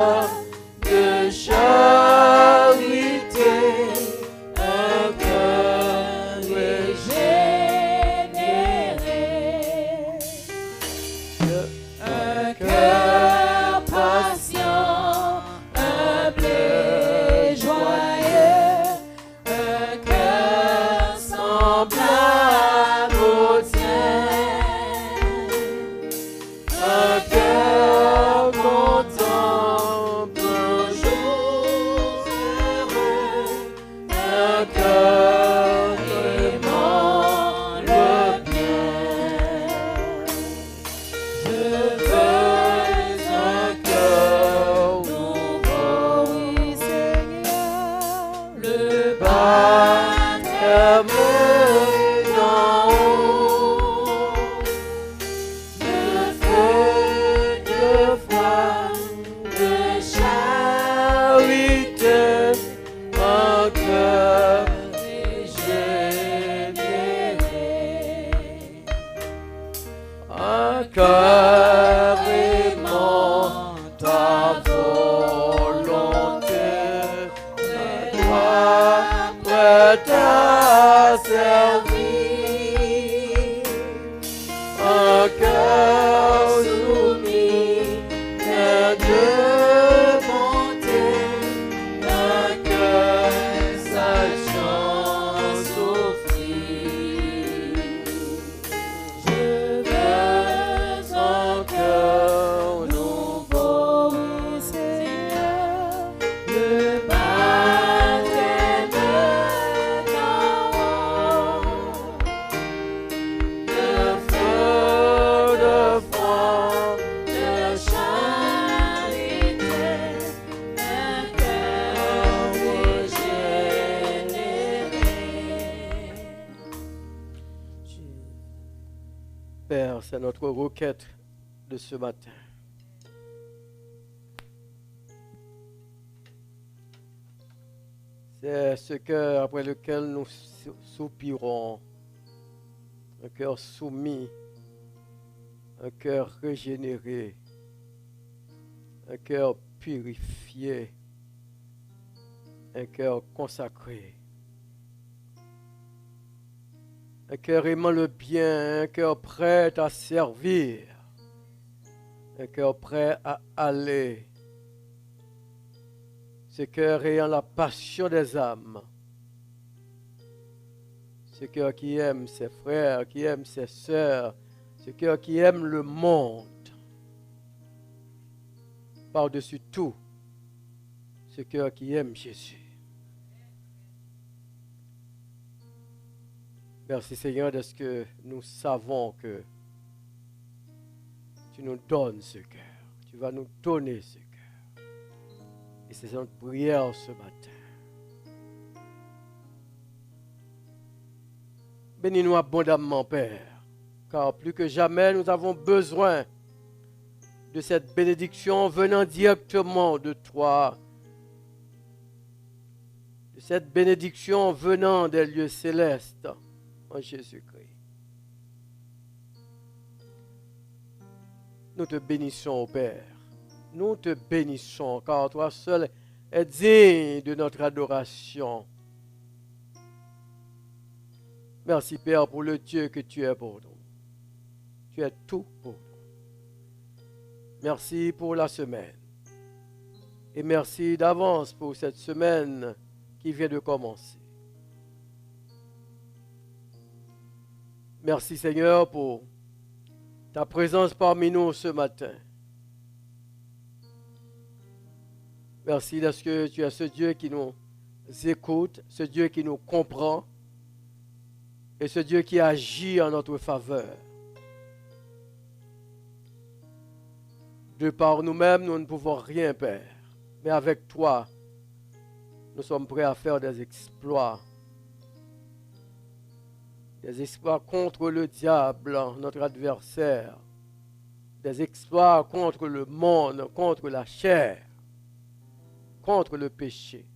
de charité, un cœur régénéré, un cœur patient, humble et joyeux, un cœur semblable au tien, un cœur contemple un jour heureux, un cœur aimant le bien. Je veux un cœur nouveau, oui Seigneur, le baptême d'en haut, de feu, de foi, de charité, un cœur régénéré, un cœur aimant ta volonté, un cœur prêt à servir, un cœur soumis, plein de bonté, un cœur sachant souffrir. Je veux un cœur nouveau, Seigneur, le baptême d'en haut, de feu, de foi, de charité, un cœur régénéré. Père, c'est notre requête de ce matin. C'est ce cœur après lequel nous soupirons, un cœur soumis, un cœur régénéré, un cœur purifié, un cœur consacré, un cœur aimant le bien, un cœur prêt à servir, un cœur prêt à aller, ce cœur ayant la passion des âmes, ce cœur qui aime ses frères, qui aime ses sœurs, ce cœur qui aime le monde, par-dessus tout, ce cœur qui aime Jésus. Merci Seigneur de ce que nous savons que tu nous donnes ce cœur. Tu vas nous donner ce cœur. Et c'est notre prière ce matin. Bénis-nous abondamment, Père, car plus que jamais nous avons besoin de cette bénédiction venant directement de toi, de cette bénédiction venant des lieux célestes en Jésus-Christ. Nous te bénissons, Père. Nous te bénissons, car toi seul es digne de notre adoration. Merci, Père, pour le Dieu que tu es pour nous. Tu es tout pour nous. Merci pour la semaine. Et merci d'avance pour cette semaine qui vient de commencer. Merci, Seigneur, pour ta présence parmi nous ce matin. Merci parce que tu es ce Dieu qui nous écoute, ce Dieu qui nous comprend et ce Dieu qui agit en notre faveur. De par nous-mêmes, nous ne pouvons rien, Père. Mais avec toi, nous sommes prêts à faire des exploits. Des exploits contre le diable, notre adversaire. Des exploits contre le monde, contre la chair, contre le péché.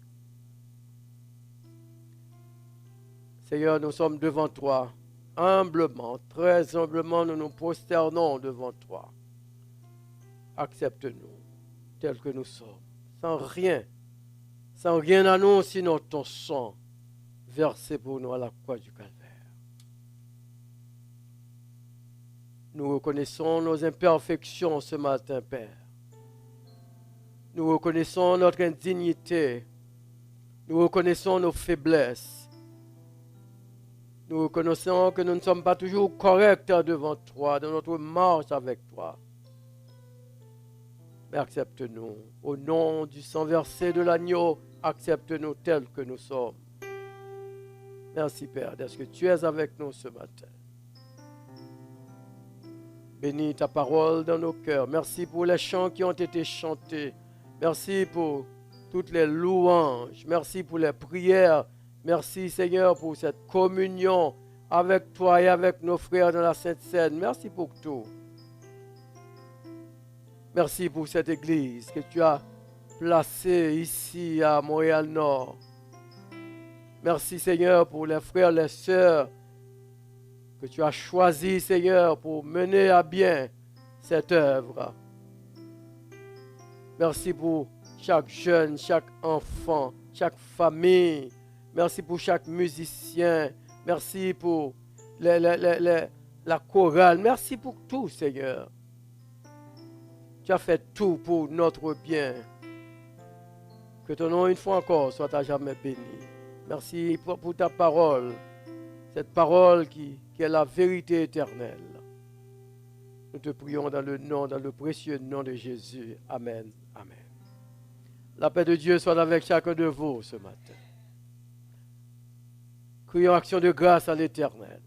Seigneur, nous sommes devant toi, humblement, très humblement, nous nous prosternons devant toi. Accepte-nous, tels que nous sommes, sans rien à nous, sinon ton sang versé pour nous à la croix du Calvaire. Nous reconnaissons nos imperfections ce matin, Père. Nous reconnaissons notre indignité. Nous reconnaissons nos faiblesses. Nous reconnaissons que nous ne sommes pas toujours corrects devant toi, dans notre marche avec toi. Mais accepte-nous. Au nom du sang versé de l'agneau, accepte-nous tels que nous sommes. Merci, Père, d'être que tu es avec nous ce matin. Bénis ta parole dans nos cœurs. Merci pour les chants qui ont été chantés. Merci pour toutes les louanges. Merci pour les prières. Merci, Seigneur, pour cette communion avec toi et avec nos frères dans la Sainte Seine. Merci pour tout. Merci pour cette église que tu as placée ici à Montréal-Nord. Merci, Seigneur, pour les frères et les sœurs que tu as choisis, Seigneur, pour mener à bien cette œuvre. Merci pour chaque jeune, chaque enfant, chaque famille. Merci pour chaque musicien. Merci pour la chorale. Merci pour tout, Seigneur. Tu as fait tout pour notre bien. Que ton nom, une fois encore, soit à jamais béni. Merci pour ta parole. Cette parole qui est la vérité éternelle. Nous te prions dans le précieux nom de Jésus. Amen. Amen. La paix de Dieu soit avec chacun de vous ce matin. Crions action de grâce à l'Éternel.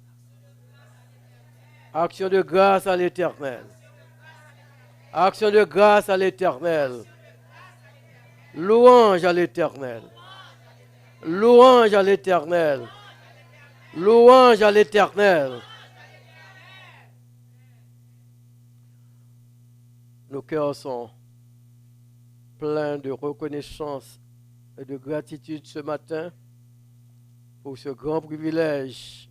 Action de grâce à l'Éternel. Action de grâce à l'Éternel. Louange à l'Éternel. Louange à l'Éternel. Louange à l'Éternel. Nos cœurs sont pleins de reconnaissance et de gratitude ce matin pour ce grand privilège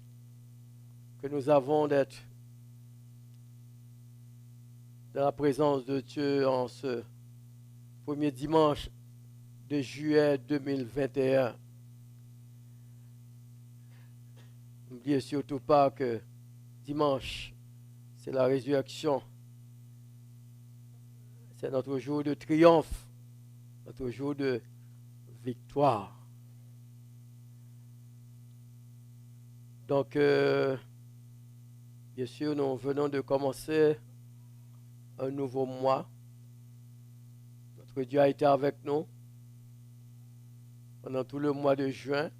que nous avons d'être dans la présence de Dieu en ce premier dimanche de juillet 2021. N'oubliez surtout pas que dimanche, c'est la résurrection. C'est notre jour de triomphe, notre jour de victoire. Donc, bien sûr, nous venons de commencer un nouveau mois. Notre Dieu a été avec nous pendant tout le mois de juin.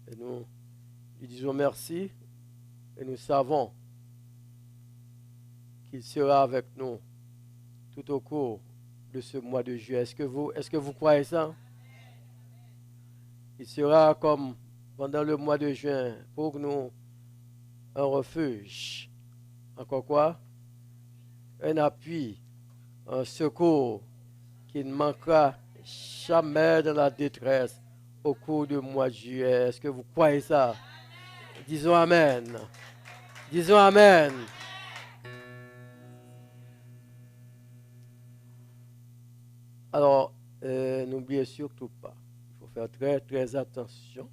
Et nous lui disons merci et nous savons qu'il sera avec nous tout au cours de ce mois de juillet. Est-ce que vous croyez ça? Il sera comme pendant le mois de juin pour nous un refuge. Encore quoi? Un appui, un secours qui ne manquera jamais dans la détresse au cours du mois de juillet. Est-ce que vous croyez ça? Disons Amen. Disons Amen. Alors, n'oubliez surtout pas, il faut faire très très attention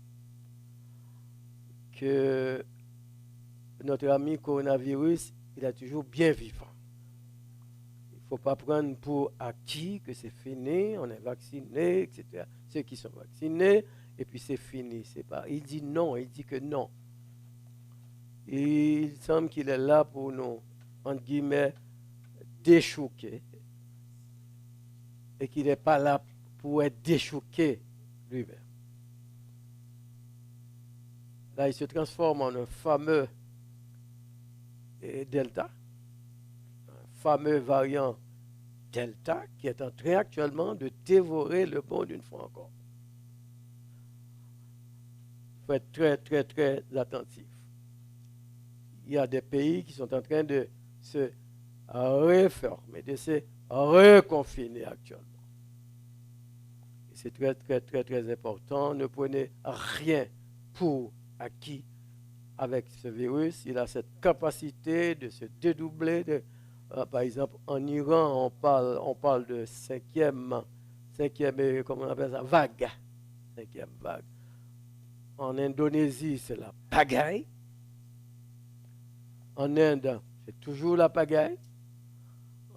que notre ami coronavirus, il est toujours bien vivant. Il ne faut pas prendre pour acquis que c'est fini, on est vacciné, etc. Ceux qui sont vaccinés, et puis c'est fini. C'est pas. Il dit non, il dit que non. Et il semble qu'il est là pour nous, entre guillemets, déchouquer. Et qu'il n'est pas là pour être déchouqué lui-même. Là, il se transforme en un fameux Delta, un fameux variant Delta qui est en train actuellement de dévorer le monde une fois encore. Il faut être très, très, très attentif. Il y a des pays qui sont en train de se refermer, de se reconfiner actuellement. Et c'est très, très, très, très important. Ne prenez rien pour acquis avec ce virus. Il a cette capacité de se dédoubler, de Par exemple, en Iran, on parle de cinquième, comment on appelle ça, vague. Cinquième vague. En Indonésie, c'est la pagaille. En Inde, c'est toujours la pagaille.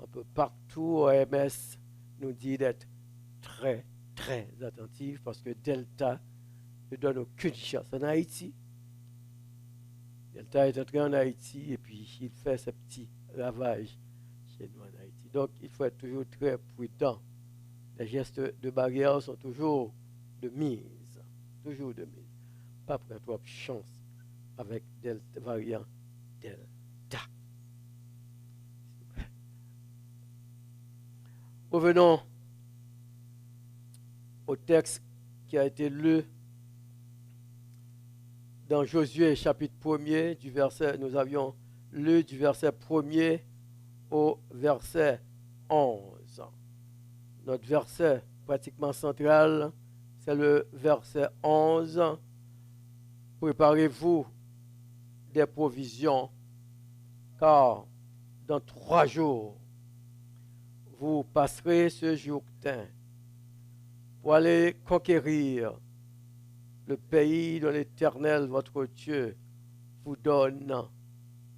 Un peu partout, OMS nous dit d'être très, très attentif parce que Delta ne donne aucune chance. En Haïti, Delta est entré en Haïti et puis il fait ses petits ravages chez nous en Haïti. Donc, il faut être toujours très prudent. Les gestes de barrière sont toujours de mise. Toujours de mise. Pas prendre trop de chance avec Delta, variant Delta. Revenons au texte qui a été lu dans Josué chapitre 1er, nous avions lu du verset 1er au verset 11. Notre verset pratiquement central, c'est le verset 11. Préparez-vous des provisions, car dans 3 jours, vous passerez ce Jourdain pour aller conquérir le pays dont l'Éternel, votre Dieu, vous donne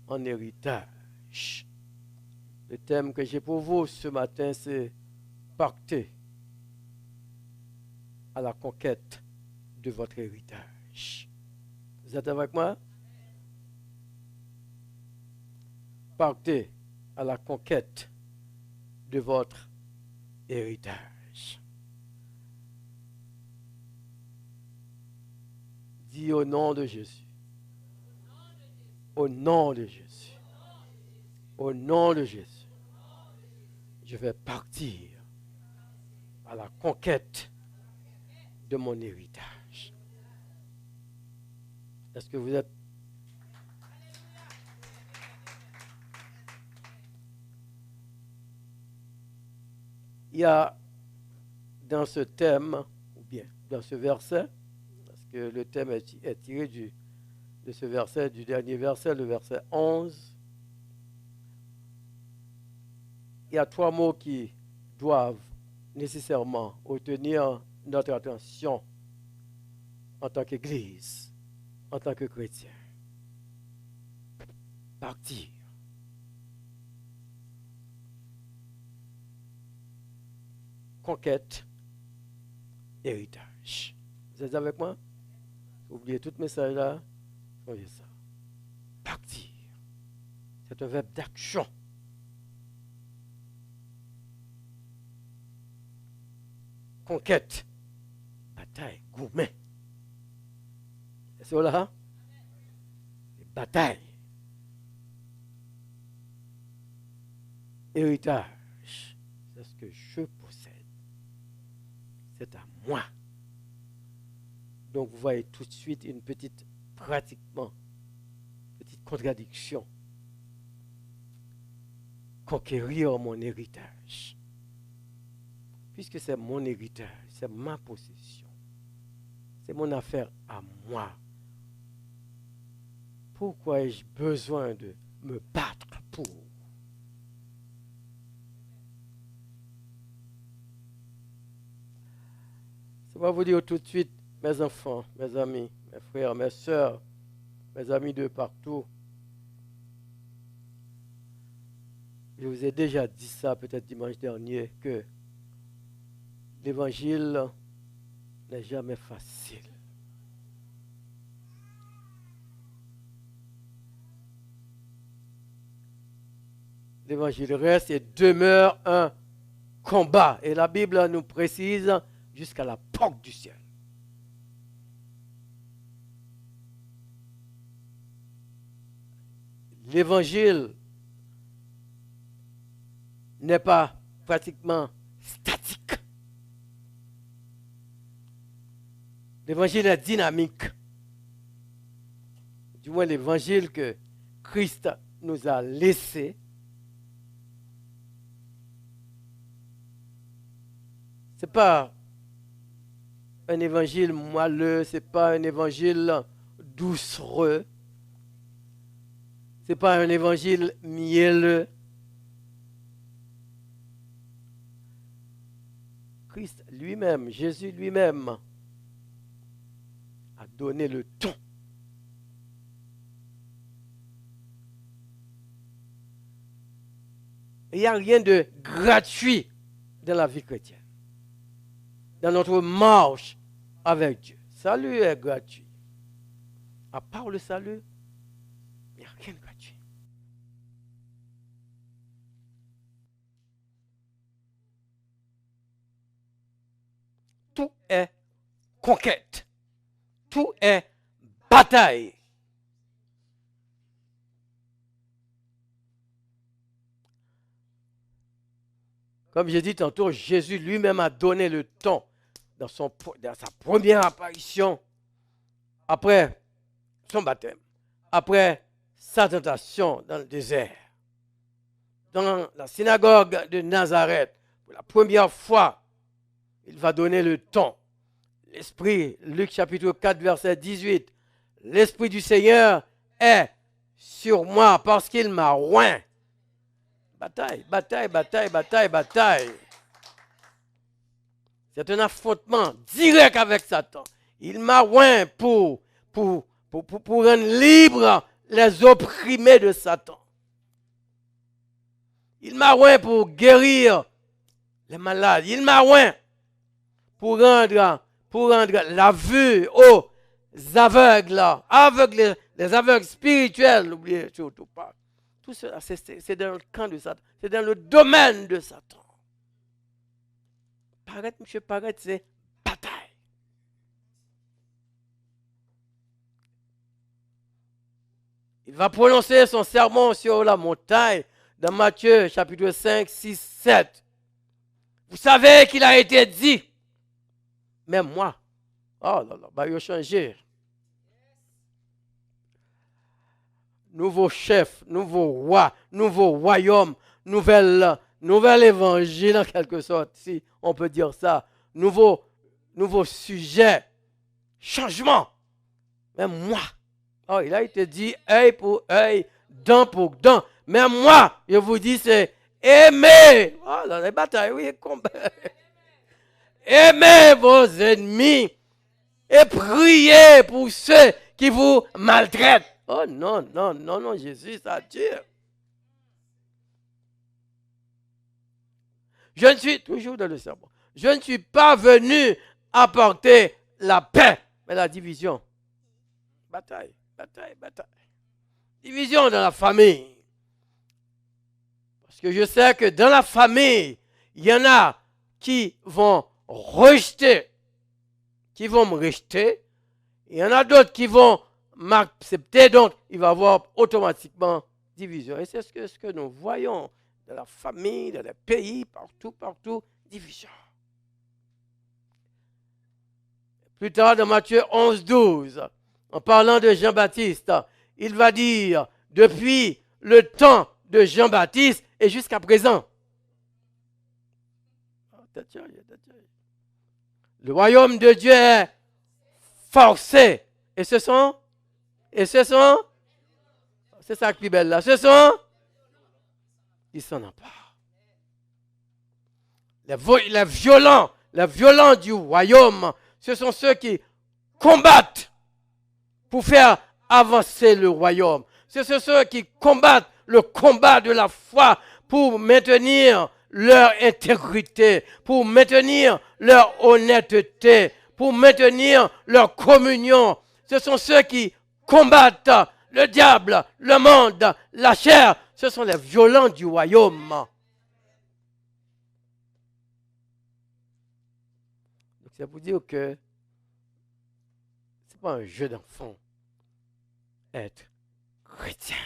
en héritage. Le thème que j'ai pour vous ce matin, c'est pacter à la conquête de votre héritage. Vous êtes avec moi? Partez à la conquête de votre héritage. Dis au nom de Jésus. Au nom de Jésus. Au nom de Jésus. Je vais partir à la conquête de mon héritage. Est-ce que vous êtes... Il y a dans ce thème, ou bien dans ce verset, parce que le thème est tiré de ce verset, du dernier verset, le verset 11, il y a 3 mots qui doivent nécessairement retenir notre attention en tant qu'Église, en tant que chrétien. Partir. Conquête, héritage. Vous êtes avec moi? Oubliez tout message là. Voyez ça. Partir. C'est un verbe d'action. Conquête. Bataille. Gourmet. C'est ça là? Bataille. Héritage. C'est ce que je possède. C'est à moi. Donc vous voyez tout de suite une petite contradiction. Conquérir mon héritage. Puisque c'est mon héritage, c'est ma possession. C'est mon affaire à moi. Pourquoi ai-je besoin de me battre pour? Je vais vous dire tout de suite, mes enfants, mes amis, mes frères, mes sœurs, mes amis de partout. Je vous ai déjà dit ça peut-être dimanche dernier, que l'évangile n'est jamais facile. L'évangile reste et demeure un combat. Et la Bible nous précise jusqu'à la porte du ciel. L'évangile n'est pas pratiquement statique. L'évangile est dynamique. Du moins, l'évangile que Christ nous a laissé, ce n'est pas un évangile moelleux, ce n'est pas un évangile doucereux, ce n'est pas un évangile mielleux, Christ lui-même, Jésus lui-même, a donné le ton. Il n'y a rien de gratuit dans la vie chrétienne, dans notre marche avec Dieu. Salut est gratuit. À part le salut, il n'y a rien de gratuit. Tout est conquête. Tout est bataille. Comme j'ai dit tantôt, Jésus lui-même a donné le ton dans sa première apparition, après son baptême, après sa tentation dans le désert, dans la synagogue de Nazareth. Pour la première fois, il va donner le ton. L'Esprit, Luc chapitre 4, verset 18, l'Esprit du Seigneur est sur moi parce qu'il m'a oint. Bataille, bataille, bataille, bataille, bataille. C'est un affrontement direct avec Satan. Il m'a oint pour rendre libres les opprimés de Satan. Il m'a oint pour guérir les malades. Il m'a oint pour rendre la vue aux aveugles, les aveugles spirituels, n'oubliez surtout pas. Tout cela, c'est dans le camp de Satan. C'est dans le domaine de Satan. Paraître, monsieur, paraître, c'est bataille. Il va prononcer son sermon sur la montagne dans Matthieu chapitre 5, 6, 7. Vous savez qu'il a été dit, même moi, oh là là, bah, il a changé. Nouveau chef, nouveau roi, nouveau royaume, nouvel évangile en quelque sorte, si on peut dire ça. Nouveau sujet, changement. Même moi, oh, il a été dit œil pour œil, dent pour dent. Même moi, je vous dis, c'est aimer. Oh, dans les batailles, oui, combat. Aimez vos ennemis et priez pour ceux qui vous maltraitent. Oh non, non, non, non, Jésus, ça tire. Je ne suis, toujours dans le sermon, je ne suis pas venu apporter la paix, mais la division. Bataille, bataille, bataille. Division dans la famille. Parce que je sais que dans la famille, il y en a qui vont rejeter, qui vont me rejeter. Il y en a d'autres qui vont m'accepter, donc il va y avoir automatiquement division. Et c'est ce que nous voyons dans la famille, dans les pays, partout, division. Plus tard, dans Matthieu 11, 12, en parlant de Jean-Baptiste, il va dire, depuis le temps de Jean-Baptiste et jusqu'à présent, le royaume de Dieu est forcé. Et ce sont, c'est ça qui est belle là, ce sont, ils s'en emparent. Les violents du royaume, ce sont ceux qui combattent pour faire avancer le royaume. Ce sont ceux qui combattent le combat de la foi pour maintenir leur intégrité, pour maintenir leur honnêteté, pour maintenir leur communion. Ce sont ceux qui combattent le diable, le monde, la chair. Ce sont les violents du royaume. Donc c'est pour dire que ce n'est pas un jeu d'enfant être chrétien.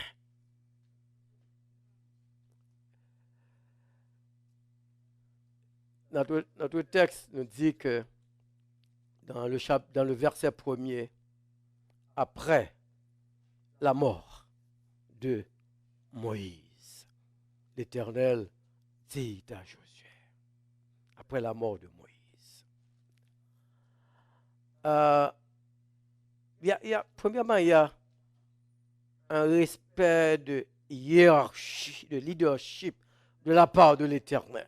Notre texte nous dit que dans le verset 1er, après la mort de Moïse, l'Éternel dit à Josué, après la mort de Moïse. Premièrement, il y a un respect de hiérarchie, de leadership de la part de l'Éternel.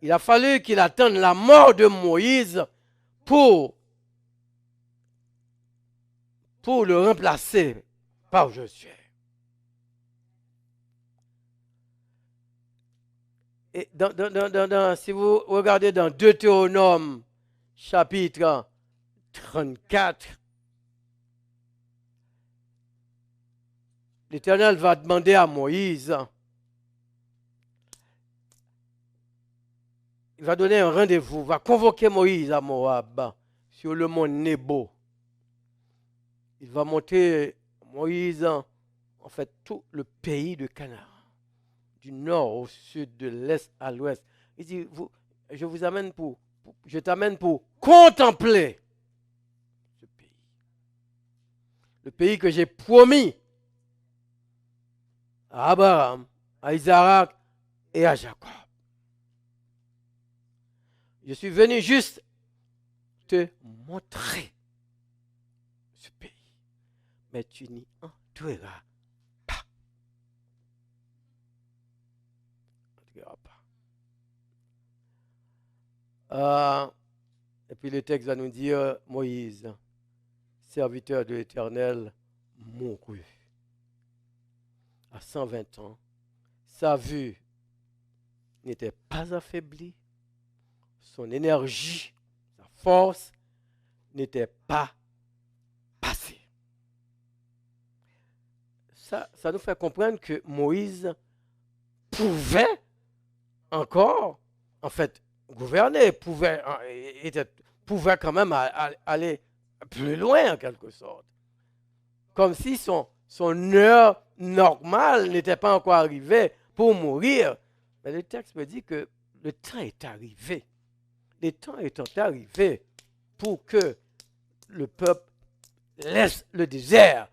Il a fallu qu'il attende la mort de Moïse pour le remplacer par Josué. Et si vous regardez dans Deutéronome chapitre 34, l'Éternel va demander à Moïse, il va donner un rendez-vous, va convoquer Moïse à Moab, sur le mont Nebo. Il va monter Moïse, en fait, tout le pays de Canaan, du nord au sud, de l'est à l'ouest. Il dit, je t'amène pour contempler ce pays. Le pays que j'ai promis à Abraham, à Isaac et à Jacob. Je suis venu juste te montrer ce pays. Mais tu n'y entreras pas. Tu n'entreras pas. Et puis le texte va nous dire, Moïse, serviteur de l'Éternel, mourut à 120 ans. Sa vue n'était pas affaiblie. Son énergie, sa force n'était pas passée. Ça nous fait comprendre que Moïse pouvait encore, en fait, gouverner, pouvait quand même aller plus loin en quelque sorte. Comme si son heure normale n'était pas encore arrivée pour mourir. Mais le texte me dit que le temps est arrivé. Le temps étant arrivé pour que le peuple laisse le désert.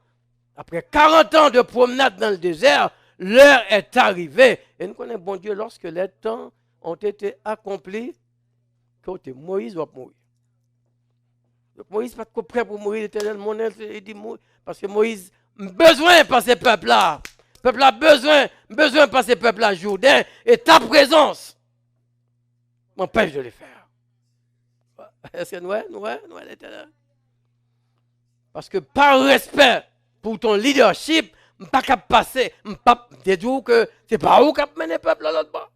Après 40 ans de promenade dans le désert, l'heure est arrivée. Et nous connaissons, bon Dieu, lorsque les temps ont été accomplis, côté Moïse va mourir. Donc Moïse n'est pas prêt pour mourir, l'Éternel, il dit mourir. Parce que Moïse a besoin par ces peuples-là. Le peuple a besoin par ces peuples-là, Jourdain, et ta présence m'empêche de les faire. Est-ce que nous, l'Éternel? Parce que par respect pour ton leadership, je ne peux pas passer, je ne peux pas dire que ce n'est pas où qui mène le peuple à l'autre bord.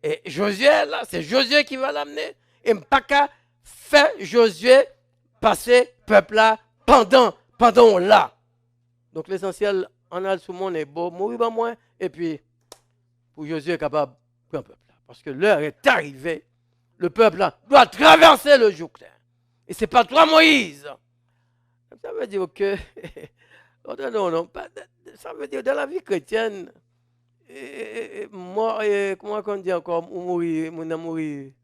Et Josué, là, c'est Josué qui va l'amener. Et je ne peux pas faire Josué passer le peuple là pendant là. Donc l'essentiel, en a sous mon est beau, mourir pas moins, et puis pour Josué est capable de prendre le peuple là. Parce que l'heure est arrivée. Le peuple là doit traverser le Jourdain. Et ce n'est pas toi, Moïse. Ça veut dire que, non, ça veut dire dans la vie chrétienne, mort, comment on dit encore, mourir,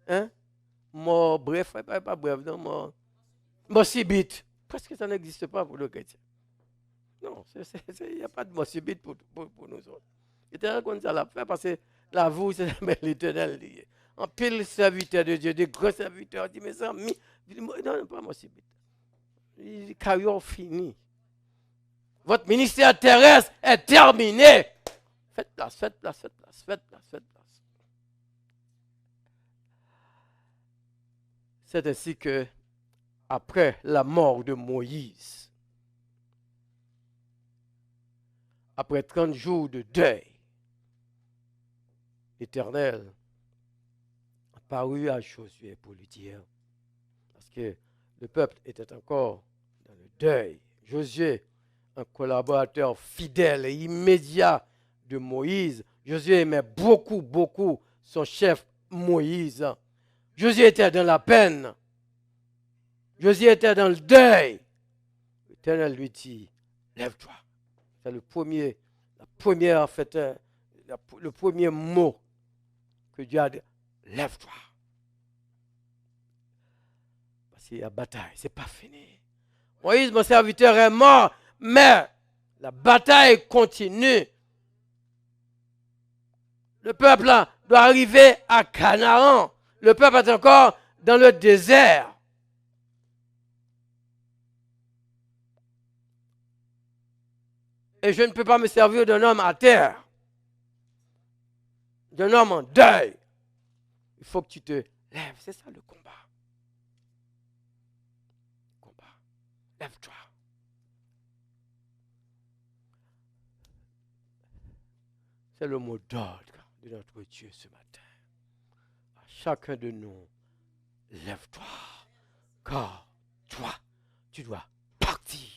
hein? Mort, bref, pas bref, non, mort subite. Parce que ça n'existe pas pour le chrétien. Non, il n'y a pas de mort subite pour nous autres. L'Éternel comme ça l'a fait parce que la vous, c'est l'Éternel lié. En pile serviteur de Dieu, des gros serviteurs, dit mes amis, non, pas mort subite. Carrière finie. Votre ministère terrestre est terminé. Faites place. C'est ainsi que, après la mort de Moïse, après 30 jours de deuil, l'Éternel apparut à Josué pour lui dire, parce que le peuple était encore dans le deuil. Josué, un collaborateur fidèle et immédiat de Moïse. Josué aimait beaucoup son chef Moïse. Josué était dans la peine. Josué était dans le deuil. L'Éternel lui dit, lève-toi. C'est le premier mot que Dieu a dit, lève-toi. Parce qu'il y a bataille, c'est pas fini. Moïse, mon serviteur, est mort, mais la bataille continue. Le peuple là, doit arriver à Canaan. Le peuple est encore dans le désert. Et je ne peux pas me servir d'un homme à terre. d'un homme en deuil. Il faut que tu te lèves. C'est ça le combat. Lève-toi. C'est le mot d'ordre de notre Dieu ce matin. À chacun de nous, lève-toi. Car toi, tu dois partir.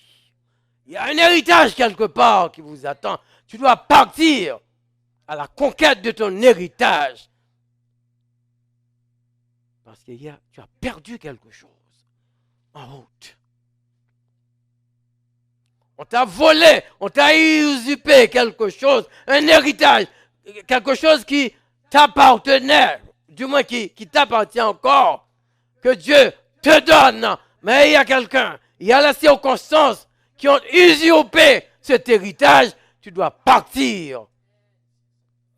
Il y a un héritage quelque part qui vous attend. Tu dois partir à la conquête de ton héritage. Parce que hier, tu as perdu quelque chose en route. On t'a volé, on t'a usurpé quelque chose, un héritage, quelque chose qui t'appartenait, du moins qui t'appartient encore, que Dieu te donne. Mais il y a quelqu'un, il y a les circonstances qui ont usurpé cet héritage, tu dois partir.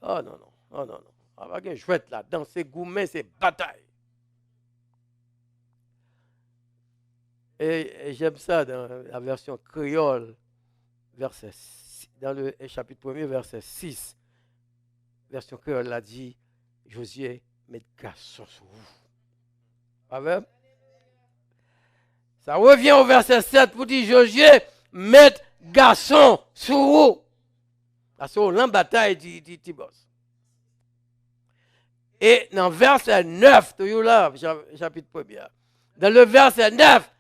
Oh non, non, oh non, non. On va bien jouer là, dans ces gourmets, ces batailles. Et j'aime ça dans la version créole, dans le chapitre 1er, verset 6. Version créole l'a dit, Josué, met garçon sur vous. Amen. Ça revient au verset 7 pour dire, Josué, met garçon sur vous. Parce que la bataille dit Tibos. Et dans le verset 9, toujours là, chapitre 1er, dans le verset 9,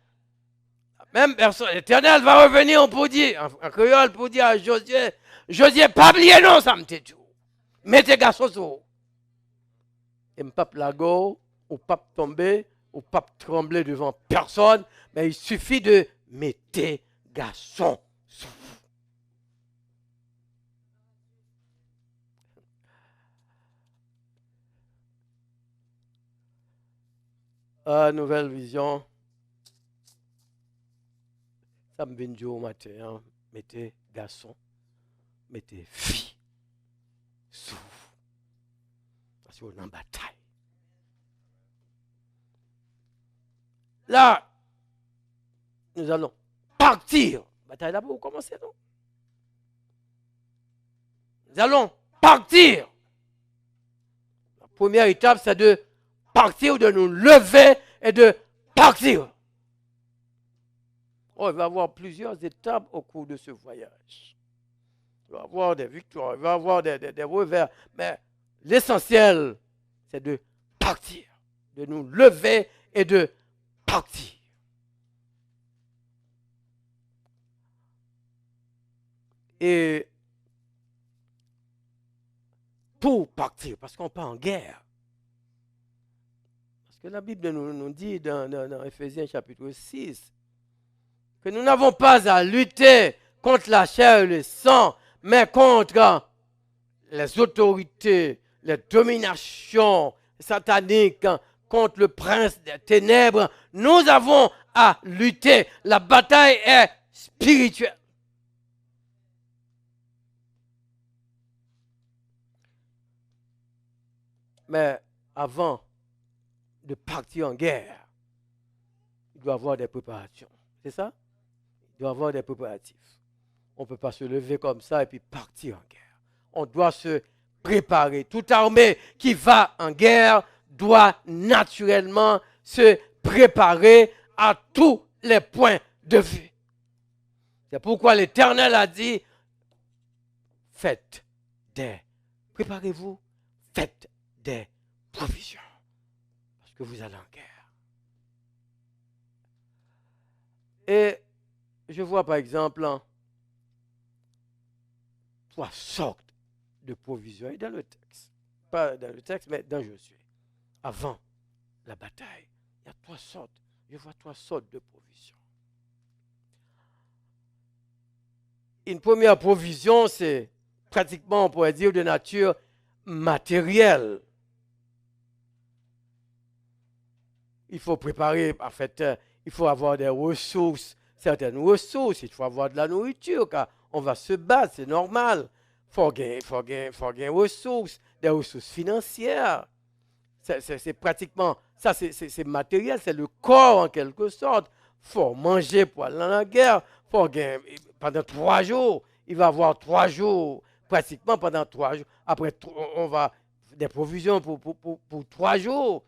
même personne, l'Éternel va revenir pour dire, en créole pour dire à Josué, Josué, pas oublier non, ça me dit tout. Mettez garçon sur vous. Et ne pas lago, ou pas tomber, ou pas trembler devant personne, mais il suffit de mettre garçon sur vous. Nouvelle vision. Ça me vient du au matin. Hein. Mettez garçon, mettez fille sur vous. Parce qu'on est en bataille. Là, nous allons partir. Bataille là-bas, vous commencez, non? Nous allons partir. La première étape, c'est de partir, de nous lever et de partir. Oh, il va y avoir plusieurs étapes au cours de ce voyage. Il va y avoir des victoires, il va y avoir des revers. Mais l'essentiel, c'est de partir, de nous lever et de partir. Et pour partir, parce qu'on part en guerre. Parce que la Bible nous dit dans Éphésiens chapitre 6, que nous n'avons pas à lutter contre la chair et le sang, mais contre les autorités, les dominations sataniques, contre le prince des ténèbres. Nous avons à lutter. La bataille est spirituelle. Mais avant de partir en guerre, il doit y avoir des préparations. C'est ça? Il doit y avoir des préparatifs. On ne peut pas se lever comme ça et puis partir en guerre. On doit se préparer. Toute armée qui va en guerre doit naturellement se préparer à tous les points de vue. C'est pourquoi l'Éternel a dit, préparez-vous, faites des provisions. Parce que vous allez en guerre. Et je vois par exemple 3 sortes de provisions. Et dans le texte, pas dans le texte, mais dans Josué, avant la bataille, il y a 3 sortes. Je vois 3 sortes de provisions. Une première provision, c'est pratiquement, on pourrait dire, de nature matérielle. Il faut préparer, en fait, il faut avoir des ressources, certaines ressources, il faut avoir de la nourriture, car on va se battre, c'est normal. Il faut gagner ressources, des ressources financières. C'est pratiquement, ça c'est matériel, c'est le corps en quelque sorte. Il faut manger pour aller dans la guerre. Faut gagner, pendant 3 jours, il va y avoir 3 jours, pratiquement pendant 3 jours. Après, on va des provisions pour 3 jours.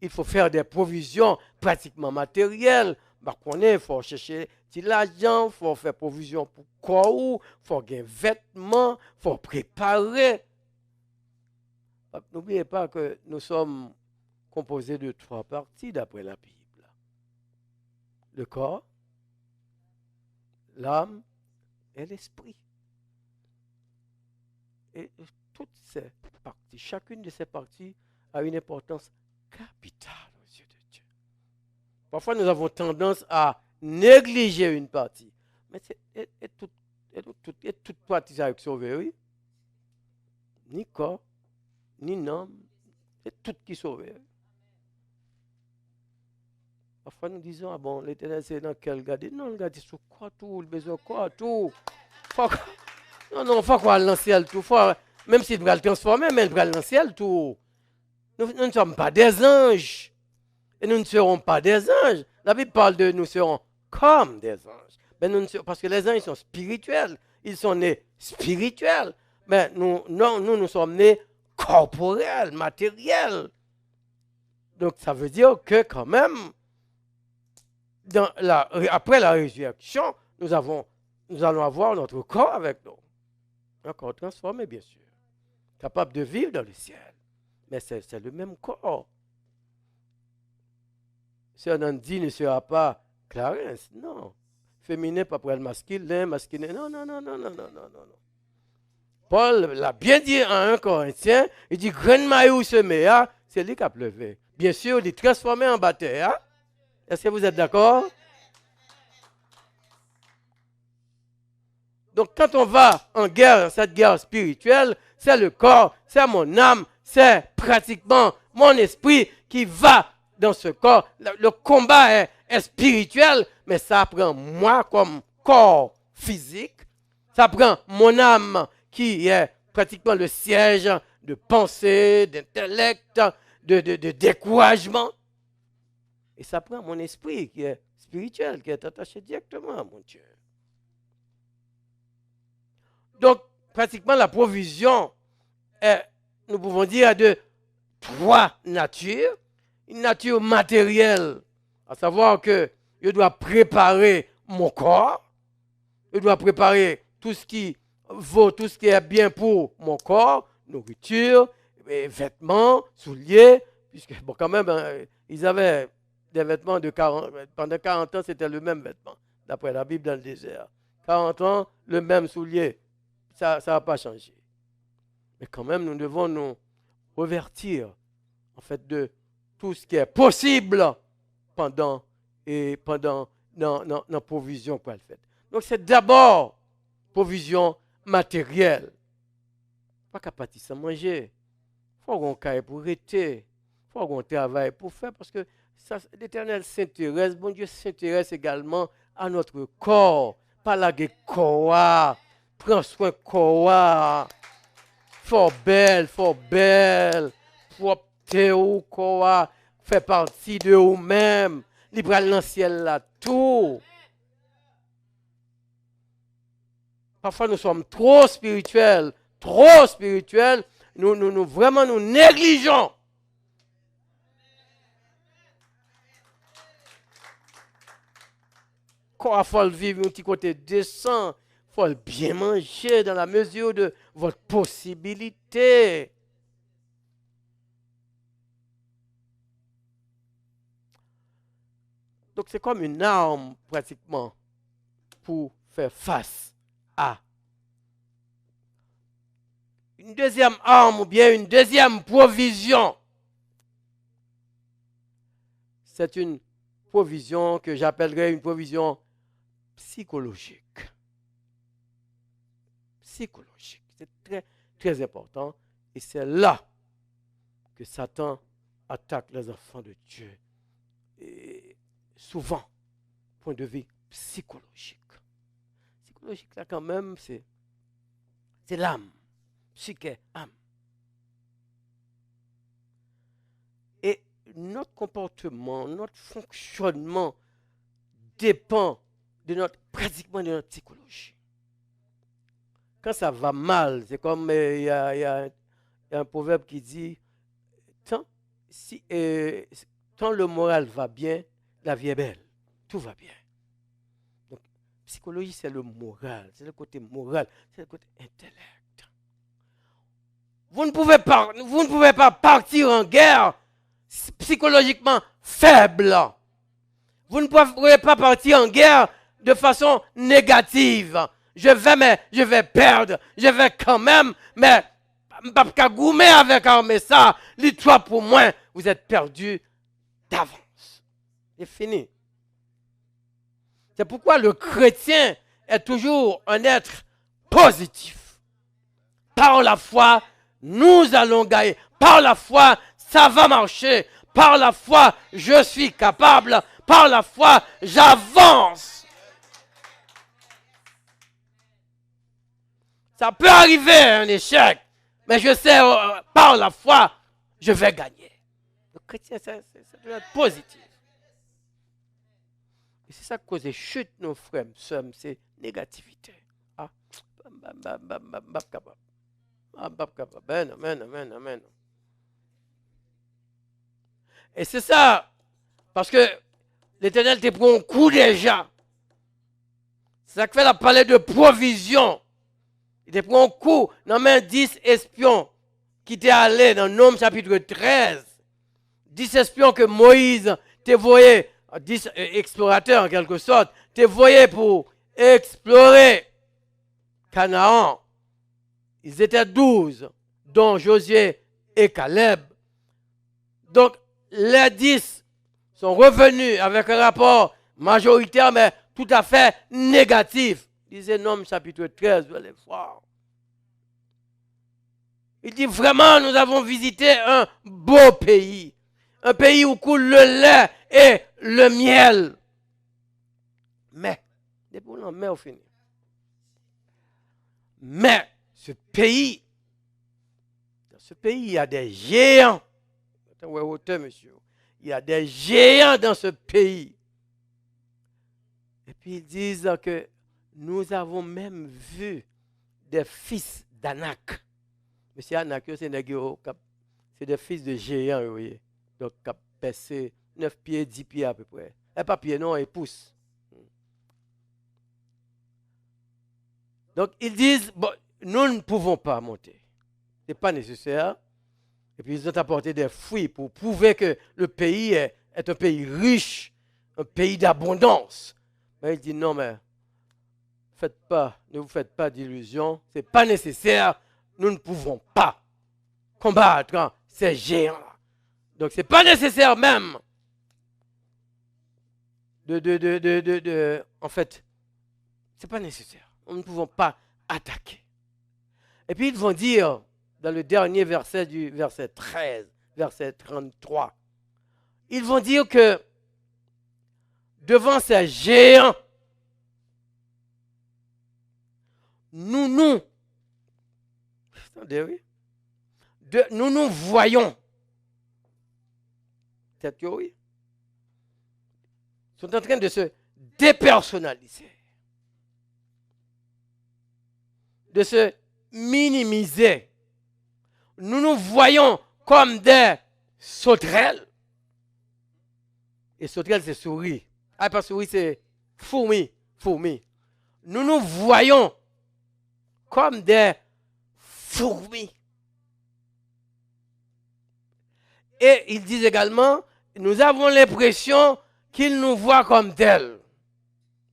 Il faut faire des provisions pratiquement matérielles. Il faut chercher de l'argent, il faut faire provision pour corps, il faut gagner vêtements, il faut préparer. N'oubliez pas que nous sommes composés de 3 parties d'après la Bible. Le corps, l'âme et l'esprit. Et toutes ces parties, chacune de ces parties a une importance capitale aux yeux de Dieu. Parfois, nous avons tendance à négliger une partie. Mais toute partie avec sauvé, oui. Ni corps, ni âme, c'est tout qui sauvé. Parfois, nous disons, ah bon, l'Éternel, c'est dans quel gardien? Non, le gardien, sur quoi tout, le besoin quoi tout. Non, faut quoi dans le ciel tout. Même s'il va le transformer, mais il va dans le ciel tout. Nous ne sommes pas des anges. Et nous ne serons pas des anges. La Bible parle de nous serons comme des anges. Mais parce que les anges sont spirituels. Ils sont nés spirituels. Mais nous sommes nés corporels, matériels. Donc ça veut dire que quand même, après la résurrection, nous allons avoir notre corps avec nous. Un corps transformé, bien sûr. Capable de vivre dans le ciel. Mais c'est le même corps. Si on en dit ne sera pas Clarence, non. Féminin, pas pour le masculin, masculin, non. Paul l'a bien dit à 1 Corinthiens, il dit, graine maillot semé, c'est lui qui a pleuvé. Bien sûr, il est transformé en bataille. Est-ce que vous êtes d'accord? Donc, quand on va en guerre, cette guerre spirituelle, c'est le corps, c'est mon âme, c'est pratiquement mon esprit qui va dans ce corps. Le combat est spirituel, mais ça prend moi comme corps physique. Ça prend mon âme qui est pratiquement le siège de pensée, d'intellect, de découragement. Et ça prend mon esprit qui est spirituel, qui est attaché directement à mon Dieu. Donc, pratiquement la provision est, nous pouvons dire, de 3 natures. Une nature matérielle, à savoir que je dois préparer mon corps, je dois préparer tout ce qui vaut, tout ce qui est bien pour mon corps, nourriture, vêtements, souliers, puisque bon, quand même, ils avaient des vêtements de 40, pendant 40 ans, c'était le même vêtement, d'après la Bible dans le désert. 40 ans, le même soulier, ça n'a pas changé. Mais quand même, nous devons nous revertir, en fait, de tout ce qui est possible pendant la provision qu'elle fait. Donc, c'est d'abord provision matérielle. Pas qu'à partir sans manger. Il faut qu'on caille pour arrêter. Il faut qu'on travaille pour faire parce que l'Éternel s'intéresse, bon Dieu s'intéresse également à notre corps. Pas la corps. Prends soin corps. Faut belle. Propre ou quoi fait partie de vous-même. Libre dans le ciel là tout. Parfois nous sommes trop spirituels. Nous vraiment nous négligeons. Quand il faut vivre un petit côté décent, il faut bien manger dans la mesure de votre possibilité. Donc c'est comme une arme pratiquement pour faire face à une deuxième arme ou bien une deuxième provision. C'est une provision que j'appellerais une provision psychologique. Psychologique. C'est très, très important. Et c'est là que Satan attaque les enfants de Dieu. Et souvent, point de vue psychologique. Psychologique, là, quand même, c'est l'âme. Psyché, âme. Et notre comportement, notre fonctionnement dépend pratiquement de notre psychologie. Quand ça va mal, c'est comme il y a y a un proverbe qui dit, tant, tant le moral va bien, la vie est belle. Tout va bien. Donc, psychologie, c'est le moral, c'est le côté moral, c'est le côté intellect. Vous ne pouvez pas partir en guerre psychologiquement faible. Vous ne pouvez pas partir en guerre de façon négative. Je vais perdre, je vais quand même, mais pas goumer avec armée ça, l'histoire pour moi, vous êtes perdu d'avance. C'est fini. C'est pourquoi le chrétien est toujours un être positif. Par la foi, nous allons gagner. Par la foi, ça va marcher. Par la foi, je suis capable. Par la foi, j'avance. Ça peut arriver un échec, mais je sais, par la foi, je vais gagner. Le chrétien, ça doit être positif. Et c'est ça qui cause les chutes, nos frères, c'est négativité. Ah, amen. Et c'est ça, parce que l'Éternel te prend un coup déjà. C'est ça qui fait la parler de provision. Il te prend un coup dans main 10 espions qui étaient allés dans Nom chapitre 13. 10 espions que Moïse te voyait, 10 explorateurs en quelque sorte, te voyait pour explorer Canaan. Ils étaient 12, dont Josué et Caleb. Donc, les 10 sont revenus avec un rapport majoritaire, mais tout à fait négatif. Disait Nom chapitre 13, vous allez voir. Il dit vraiment, nous avons visité un beau pays. Un pays où coule le lait et le miel. Mais, depuis on met au fini. Mais, ce pays, dans ce pays, il y a des géants. Monsieur. Il y a des géants dans ce pays. Et puis ils disent que nous avons même vu des fils d'Anak. Monsieur Anak, c'est des fils de géants, vous voyez. Donc, qui ont percé 9 pieds, 10 pieds à peu près. Et pas pieds, non, ils poussent. Donc, ils disent, bon, nous ne pouvons pas monter. Ce n'est pas nécessaire. Et puis, ils ont apporté des fruits pour prouver que le pays est un pays riche, un pays d'abondance. Mais il dit, non, mais ne vous faites pas d'illusions. Ce n'est pas nécessaire. Nous ne pouvons pas combattre ces géants-là. Donc, ce n'est pas nécessaire même en fait, ce n'est pas nécessaire. Nous ne pouvons pas attaquer. Et puis, ils vont dire, dans le dernier verset du verset 13, verset 33, ils vont dire que devant ces géants, nous voyons. Cette théorie. Ils sont en train de se dépersonnaliser. De se minimiser. Nous voyons comme des sauterelles. Et sauterelles, c'est souris. Ah, pas souris, c'est fourmi. Nous voyons comme des fourmis. Et ils disent également, nous avons l'impression qu'ils nous voient comme tels.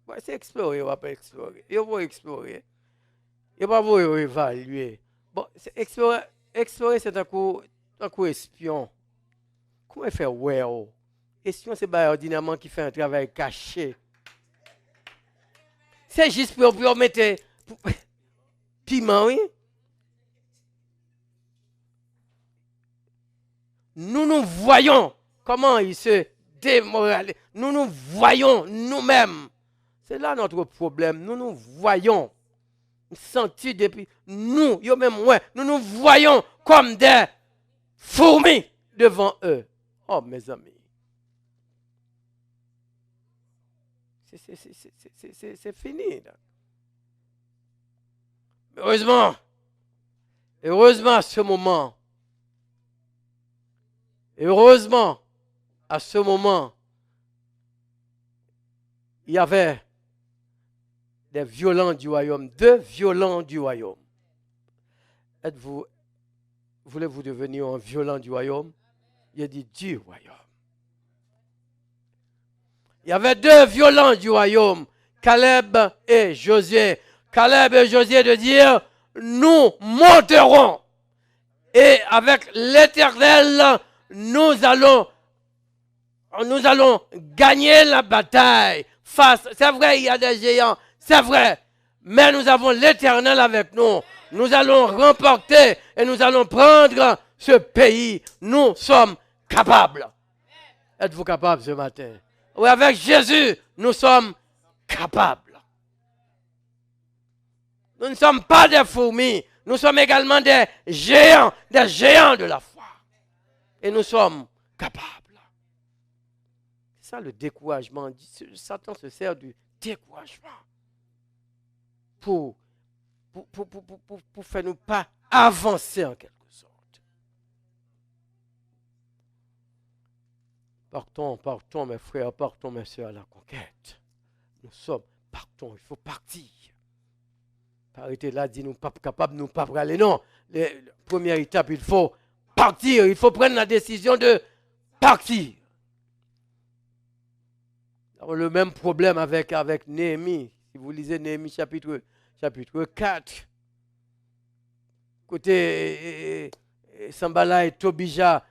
Ouais, c'est explorer, on va pas explorer. Ils vont explorer. Ils vont évaluer. Bon, explorer, c'est un coup espion. Comment faire ouais? Espion, c'est ordinairement qui fait un travail caché. C'est juste pour mettre piment, oui. Nous voyons comment ils se démoralisent. Nous voyons nous-mêmes. C'est là notre problème. Nous voyons. Senti depuis nous, nous voyons comme des fourmis devant eux. Oh, mes amis. C'est fini. Là. Heureusement, à ce moment, Et heureusement, à ce moment, il y avait des violents du royaume, 2 violents du royaume. Voulez-vous devenir un violent du royaume? Il a dit du royaume. Il y avait 2 violents du royaume, Caleb et Josué. Caleb et Josué de dire, nous monterons. Et avec l'Éternel, nous allons gagner la bataille. C'est vrai, il y a des géants, c'est vrai. Mais nous avons l'Éternel avec nous. Nous allons remporter et nous allons prendre ce pays. Nous sommes capables. Êtes-vous capables ce matin? Oui, avec Jésus, nous sommes capables. Nous ne sommes pas des fourmis. Nous sommes également des géants de la foi. Et nous sommes capables. C'est ça le découragement. Satan se sert du découragement pour faire nous pas avancer en quelque sorte. Partons mes frères, partons mes soeurs à la conquête. Partons, il faut partir. Arrêtez là, dit nous pas capables, nous pas aller. Non, la première étape, il faut partir, il faut prendre la décision de partir. Alors, le même problème avec Néhémie. Si vous lisez Néhémie chapitre 4, côté Sambala et Tobija,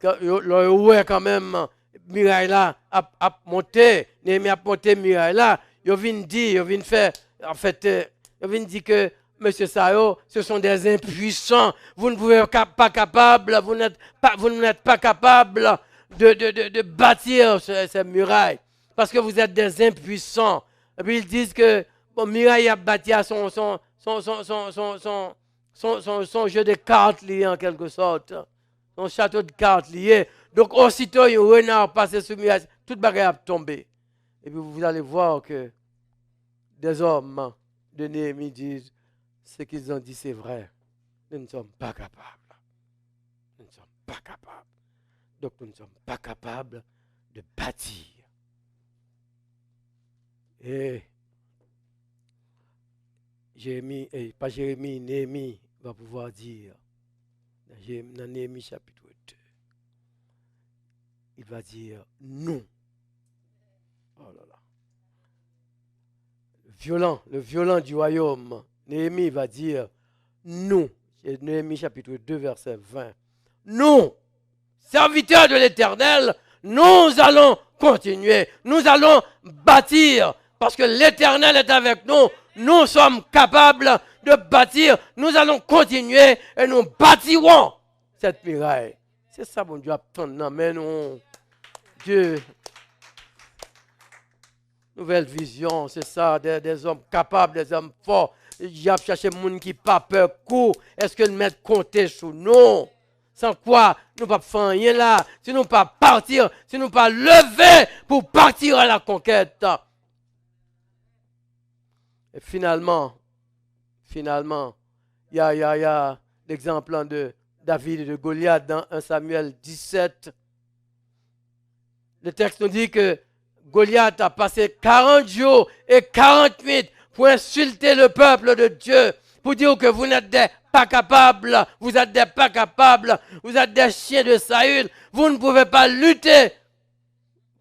ouais quand même, Mirail là a monté, Néhémie a monté Mirail là, ils viennent faire, en fait, ils viennent dire que M. Sayo, ce sont des impuissants, vous ne pouvez pas capable, vous n'êtes pas capable de bâtir ces murailles, parce que vous êtes des impuissants. Et puis ils disent que Mirail a bâti à son jeu de cartes lié en quelque sorte. Son château de cartes lié. Donc aussitôt, un renard passé sous Mirail, toute bagarre a tombé. Et puis vous allez voir que des hommes de Néhémie disent, ce qu'ils ont dit c'est vrai. Nous ne sommes pas capables. Nous ne sommes pas capables. Donc nous ne sommes pas capables de bâtir. Et Néhémie va pouvoir dire, dans Néhémie chapitre 2, il va dire non. Oh là là. Le violent du royaume, Néhémie va dire nous. C'est Néhémie chapitre 2, verset 20. Nous, serviteurs de l'Éternel, nous allons continuer. Nous allons bâtir. Parce que l'Éternel est avec nous. Nous sommes capables de bâtir. Nous allons continuer et nous bâtirons cette muraille. C'est ça, mon Dieu, attendre. Mais non. Dieu. Nouvelle vision, c'est ça, des hommes capables, des hommes forts. Il a cherché des gens qui n'ont pas peur. Est-ce que nous mettons compter sur nous? Sans quoi, nous ne pouvons pas faire rien là. Si nous ne pas partir, si nous ne pas lever pour partir à la conquête. Et finalement, il y a l'exemple de David et de Goliath dans 1 Samuel 17. Le texte nous dit que Goliath a passé 40 jours et 40 nuits pour insulter le peuple de Dieu, pour dire que vous n'êtes pas capables, vous êtes pas capables, vous êtes des chiens de Saül, vous ne pouvez pas lutter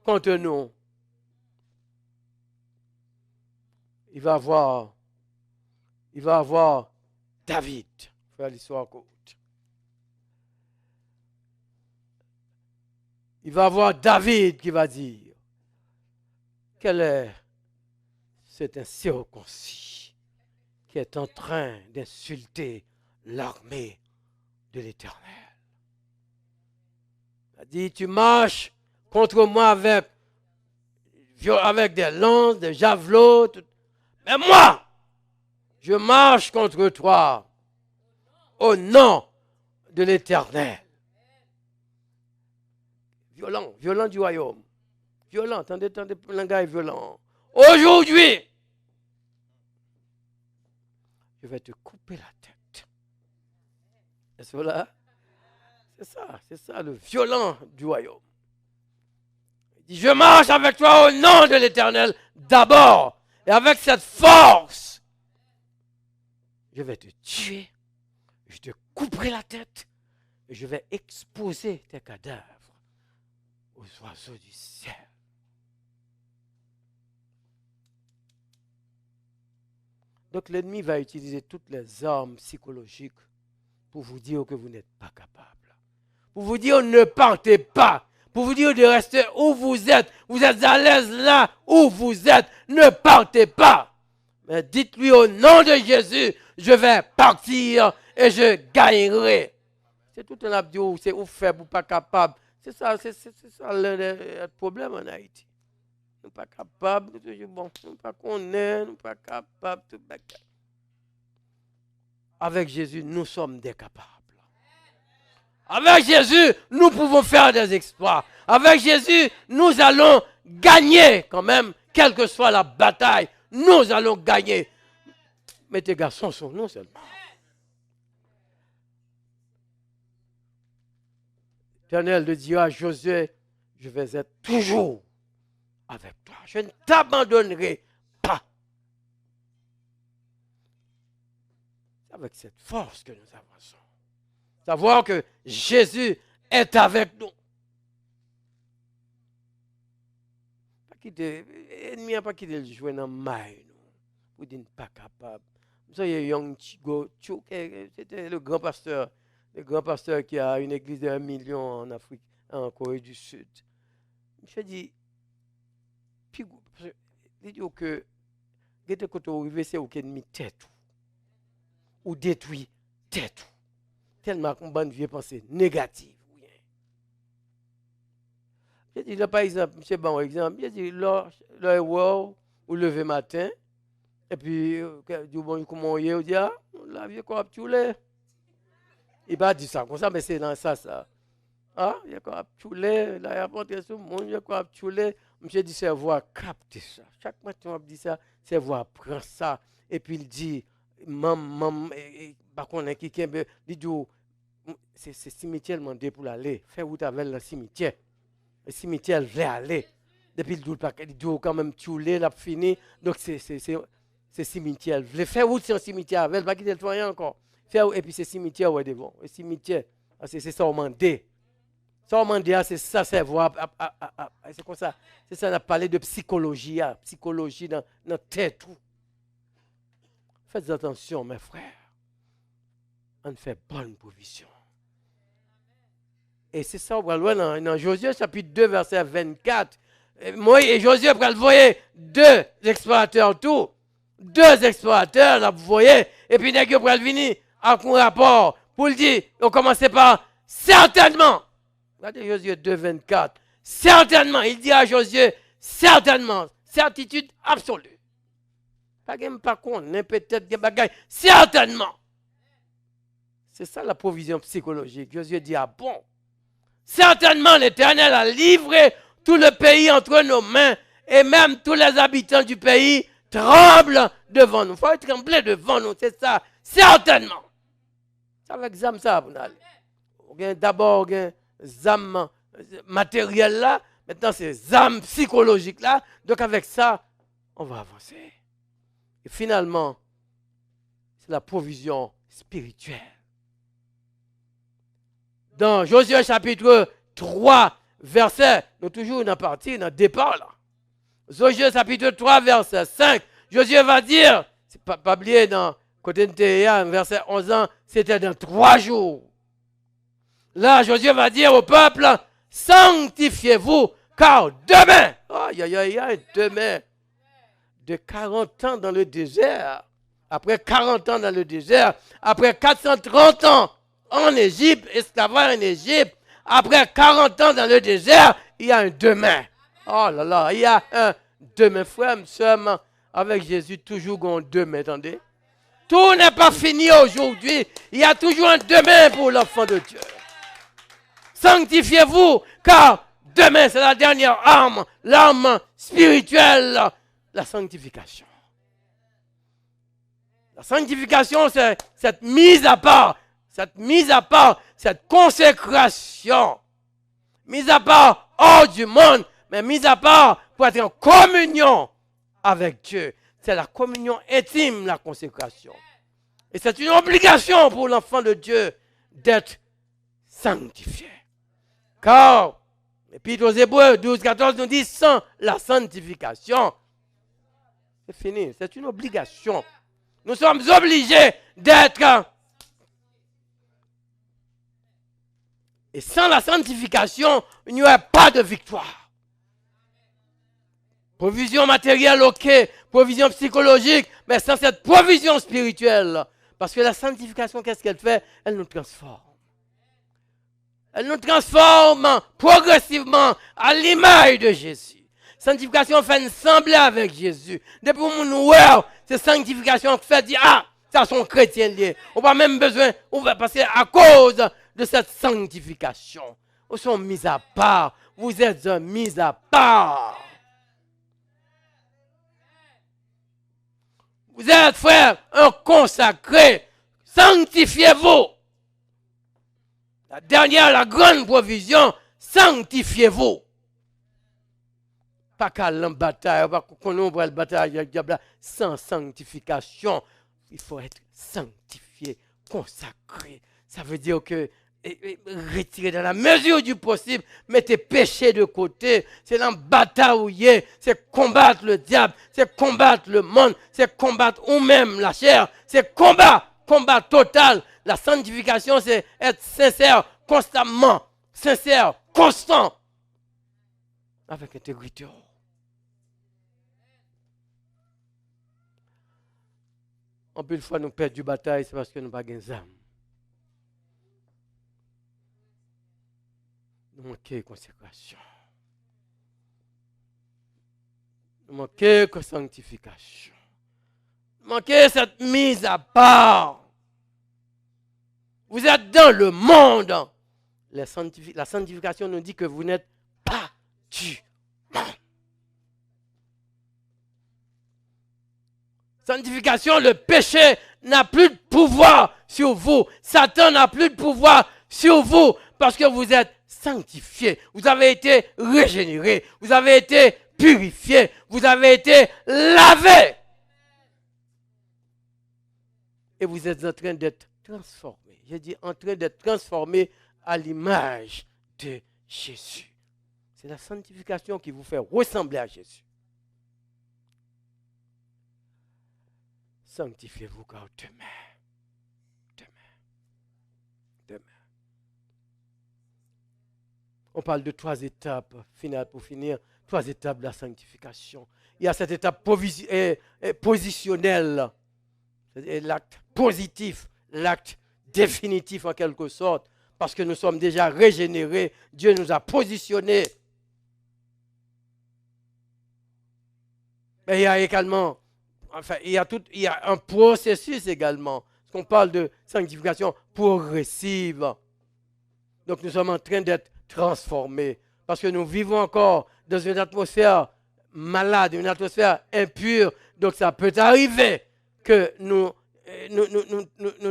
contre nous. Il va avoir David. Faire l'histoire courte. Il va avoir David qui va dire, quel est cet incirconcis qui est en train d'insulter l'armée de l'Éternel? Il a dit, tu marches contre moi avec des lances, des javelots, mais moi, je marche contre toi au nom de l'Éternel. Violent du royaume. Violent, attendez, le langage est violent. Aujourd'hui, je vais te couper la tête. Est-ce que là? C'est ça le violent du royaume. Il dit, je marche avec toi au nom de l'Éternel d'abord. Et avec cette force, je vais te tuer, je te couperai la tête et je vais exposer tes cadavres aux oiseaux du ciel. Donc l'ennemi va utiliser toutes les armes psychologiques pour vous dire que vous n'êtes pas capable. Pour vous dire ne partez pas. Pour vous dire de rester où vous êtes. Vous êtes à l'aise là où vous êtes. Ne partez pas. Mais dites-lui au nom de Jésus, je vais partir et je gagnerai. C'est tout un abdio, c'est ou faible ou pas capable. C'est ça le problème en Haïti. Nous ne sommes pas capables, nous ne sommes pas connaître, nous ne sommes pas capables. Avec Jésus, nous sommes des capables. Avec Jésus, nous pouvons faire des exploits. Avec Jésus, nous allons gagner quand même, quelle que soit la bataille. Nous allons gagner. Mais tes garçons sont nous seulement. L'Éternel le dira à Josué, je vais être toujours avec toi. Je ne t'abandonnerai pas. C'est avec cette force que nous avançons. Savoir que Jésus est avec nous. L'ennemi n'a pas quitté le jouer dans le maille. Vous dites pas capable. Vous savez, Young Chigo, c'était le grand pasteur qui a une église de 1 million en Afrique, en Corée du Sud. Je dis, il dit que quand on arrive, c'est qu'il ennemi tête ou détruit tête. Tellement qu'on a une vieille pensée négative. Je dis, là, par exemple, c'est bon exemple, je dis, là, vous levez matin, et puis, bon, comment on y est, on dit, ah, la vie, quoi, tu l'es. Il va dire ça comme ça, mais c'est dans ça. Ah, il y a quoi, tu l'es, là, il y a pas de question, il y a quoi, tu l'es. Monsieur dit, c'est voix capte ça. Chaque matin, on dit ça, c'est voix prend ça. Et puis, il dit, maman, par contre, qui dit, c'est cimetière demandé pour aller. Fais route avec le cimetière. Le cimetière veut aller. Depuis le doute, il dit quand même tu l'es, là, fini. Donc c'est cimetière. Le faire route sur un cimetière avec, pas quitter le toit encore. Et puis c'est cimetière ouais devant. Le cimetière, c'est ça on mandé. Ça on mandé, c'est ça, c'est voir. C'est comme ça. C'est ça, on a parlé de psychologie, psychologie dans notre tête. Faites attention, mes frères. On fait bonne provision. Et c'est ça, on va voir dans Josué chapitre 2, verset 24. Moi et Josué, vous voyez, 2 explorateurs tout. 2 explorateurs, là, vous voyez. Et puis, dès que vous venir à un rapport pour le dire, on commençait par certainement. Regardez Josué 2, 24. Certainement, il dit à Josué, certainement, certitude absolue. Pas qu'on ait peut-être des bagailles, certainement. C'est ça la provision psychologique. Josué dit, ah bon. Certainement, l'Éternel a livré tout le pays entre nos mains et même tous les habitants du pays tremblent devant nous. Il faut trembler devant nous, c'est ça. Certainement. C'est avec ZAM ça, vous allez. D'abord, ZAM matériel là, maintenant c'est ZAM psychologique là. Donc avec ça, on va avancer. Et finalement, c'est la provision spirituelle. Dans Josué chapitre 3, verset, nous toujours dans la partie, dans le départ là. Josué chapitre 3, verset 5, Josué va dire, c'est pas oublié dans côté de Théa, verset 11 ans, c'était dans 3 jours. Là, Josué va dire au peuple, sanctifiez-vous, car demain, demain, de 40 ans dans le désert, après 40 ans dans le désert, après 430 ans, en Égypte, esclavage en Égypte, après 40 ans dans le désert, il y a un demain. Oh là là, il y a un demain, frère, seulement avec Jésus, toujours un demain, attendez. Tout n'est pas fini aujourd'hui, il y a toujours un demain pour l'enfant de Dieu. Sanctifiez-vous, car demain, c'est la dernière arme, l'arme spirituelle, la sanctification. La sanctification, c'est cette mise à part. cette mise à part, cette consécration, mise à part hors du monde, mais mise à part pour être en communion avec Dieu. C'est la communion intime, la consécration. Et c'est une obligation pour l'enfant de Dieu d'être sanctifié. Car, l'Épître aux Hébreux 12, 14 nous dit, sans la sanctification, c'est fini, c'est une obligation. Nous sommes obligés d'être. Et sans la sanctification, il n'y aurait pas de victoire. Provision matérielle, ok, provision psychologique, mais sans cette provision spirituelle. Parce que la sanctification, qu'est-ce qu'elle fait? Elle nous transforme. Elle nous transforme progressivement à l'image de Jésus. Sanctification fait nous sembler avec Jésus. Depuis que nous voyons, c'est sanctification qui fait dire, ah, ça sont chrétiens liés. On n'a pas même besoin, on va passer à cause de cette sanctification. Nous sommes mis à part. Vous êtes mis à part. Vous êtes, frère, un consacré. Sanctifiez-vous. La dernière, la grande provision, sanctifiez-vous. Pas qu'à la bataille, pas qu'on ouvre la bataille avec le diable sans sanctification. Il faut être sanctifié, consacré. Ça veut dire que retirer dans la mesure du possible, mettez péché de côté. C'est dans batailler, c'est combattre le diable, c'est combattre le monde, c'est combattre ou même la chair, c'est combat total. La sanctification, c'est être sincère constamment, sincère, constant, avec intégrité. En plus, une fois nous perdons du bataille, c'est parce que nous n'avons pas de âme. Nous manquons de consécration. Nous manquons de sanctification. Nous manquons de cette mise à part. Vous êtes dans le monde. La sanctification nous dit que vous n'êtes pas du monde. Sanctification, le péché n'a plus de pouvoir sur vous. Satan n'a plus de pouvoir sur vous parce que vous êtes sanctifié. Vous avez été régénéré. Vous avez été purifié. Vous avez été lavé. Et vous êtes en train d'être transformé. J'ai dit en train d'être transformé à l'image de Jésus. C'est la sanctification qui vous fait ressembler à Jésus. Sanctifiez-vous car demain. On parle de 3 étapes finales pour finir. 3 étapes de la sanctification. Il y a cette étape positionnelle. C'est l'acte positif, l'acte définitif en quelque sorte. Parce que nous sommes déjà régénérés. Dieu nous a positionnés. Mais il y a également, il y a un processus également. On parle de sanctification progressive. Donc nous sommes en train d'être transformés. Parce que nous vivons encore dans une atmosphère malade, une atmosphère impure. Donc ça peut arriver que nous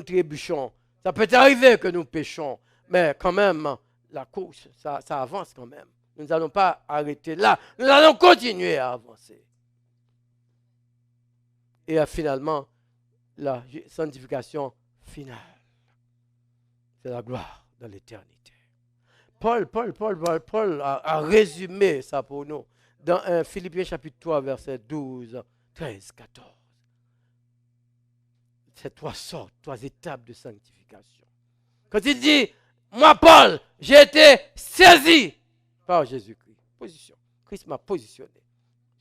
trébuchons. Ça peut arriver que nous péchons. Mais quand même, la course, ça avance quand même. Nous n'allons pas arrêter là. Nous allons continuer à avancer. Et finalement, la sanctification finale. C'est la gloire dans l'éternité. Paul a résumé ça pour nous dans Philippiens chapitre 3, verset 12, 13, 14. C'est 3 sortes, 3 étapes de sanctification. Quand il dit, moi Paul, j'ai été saisi par Jésus-Christ. Position. Christ m'a positionné.